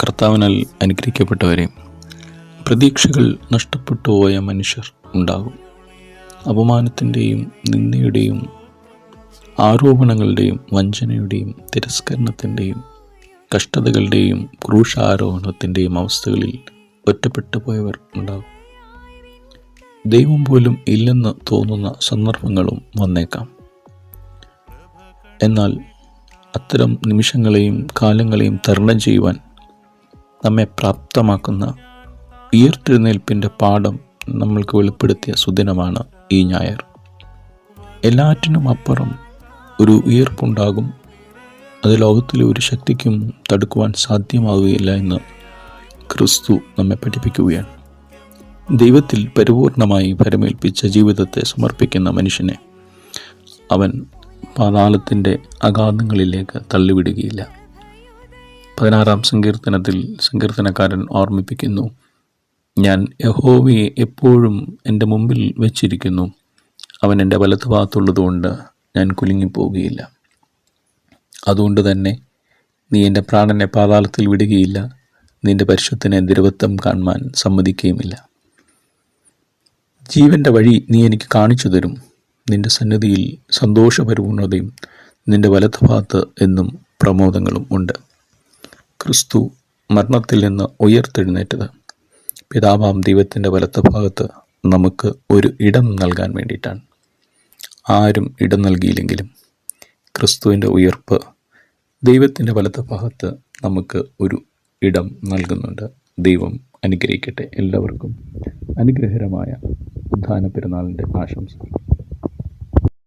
കർത്താവിനാൽ അനുഗ്രഹിക്കപ്പെട്ടവരെ, പ്രതീക്ഷകൾ നഷ്ടപ്പെട്ടു പോയ മനുഷ്യർ ഉണ്ടാകും. അപമാനത്തിൻ്റെയും നിന്ദയുടെയും ആരോപണങ്ങളുടെയും വഞ്ചനയുടെയും തിരസ്കരണത്തിൻ്റെയും കഷ്ടതകളുടെയും ക്രൂശാരോഹണത്തിൻ്റെയും അവസ്ഥകളിൽ ഒറ്റപ്പെട്ടു പോയവർ ഉണ്ടാകും. ദൈവം പോലും ഇല്ലെന്ന് തോന്നുന്ന സന്ദർഭങ്ങളും വന്നേക്കാം. എന്നാൽ അത്തരം നിമിഷങ്ങളെയും കാലങ്ങളെയും തരണം ചെയ്യുവാൻ നമ്മെ പ്രാപ്തമാക്കുന്ന ഉയിർത്തെഴുന്നേൽപ്പിൻ്റെ പാഠം നമ്മൾക്ക് വെളിപ്പെടുത്തിയ സുദിനമാണ് ഈ ഞായർ. എല്ലാറ്റിനും അപ്പുറം ഒരു ഉയിർപ്പുണ്ടാകും. അത് ലോകത്തിലെ ഒരു ശക്തിക്കും തടുക്കുവാൻ സാധ്യമാവുകയില്ല എന്ന് ക്രിസ്തു നമ്മെ പഠിപ്പിക്കുകയാണ്. ദൈവത്തിൽ പരിപൂർണമായി ഭരമേൽപ്പിച്ച ജീവിതത്തെ സമർപ്പിക്കുന്ന മനുഷ്യനെ അവൻ പാതാളത്തിൻ്റെ അഗാധങ്ങളിലേക്ക് തള്ളിവിടുകയില്ല. 16-ാം സങ്കീർത്തനത്തിൽ സങ്കീർത്തനക്കാരൻ ഓർമ്മിപ്പിക്കുന്നു, ഞാൻ യഹോവയെ എപ്പോഴും എൻ്റെ മുമ്പിൽ വച്ചിരിക്കുന്നു, അവൻ എൻ്റെ വലത്തുഭാഗത്തുള്ളതുകൊണ്ട് ഞാൻ കുലുങ്ങിപ്പോവുകയില്ല. അതുകൊണ്ട് തന്നെ നീ എൻ്റെ പ്രാണനെ പാതാളത്തിൽ വിടുകയില്ല, നിൻ്റെ പരിശുദ്ധനെ ദ്രവത്വം കാണുവാൻ സമ്മതിക്കുകയുമില്ല. ജീവൻ്റെ വഴി നീ എനിക്ക് കാണിച്ചു തരും, നിൻ്റെ സന്നിധിയിൽ സന്തോഷപരിപൂർണതയും നിൻ്റെ വലത്തുഭാഗത്ത് എന്നും പ്രമോദങ്ങളും ഉണ്ട്. ക്രിസ്തു മരണത്തിൽ നിന്ന് ഉയർത്തെഴുന്നേറ്റത് പിതാവാം ദൈവത്തിൻ്റെ വലത്തുഭാഗത്ത് നമുക്ക് ഒരു ഇടം നൽകാൻ വേണ്ടിയിട്ടാണ്. ആരും ഇടം നൽകിയില്ലെങ്കിലും ക്രിസ്തുവിൻ്റെ ഉയർപ്പ് ദൈവത്തിൻ്റെ വലത്തുഭാഗത്ത് നമുക്ക് ഒരു ഇടം നൽകുന്നുണ്ട്. ദൈവം അനുഗ്രഹിക്കട്ടെ. എല്ലാവർക്കും അനുഗ്രഹകരമായ ഉദ്ധാന പെരുന്നാളിൻ്റെ ആശംസകൾ.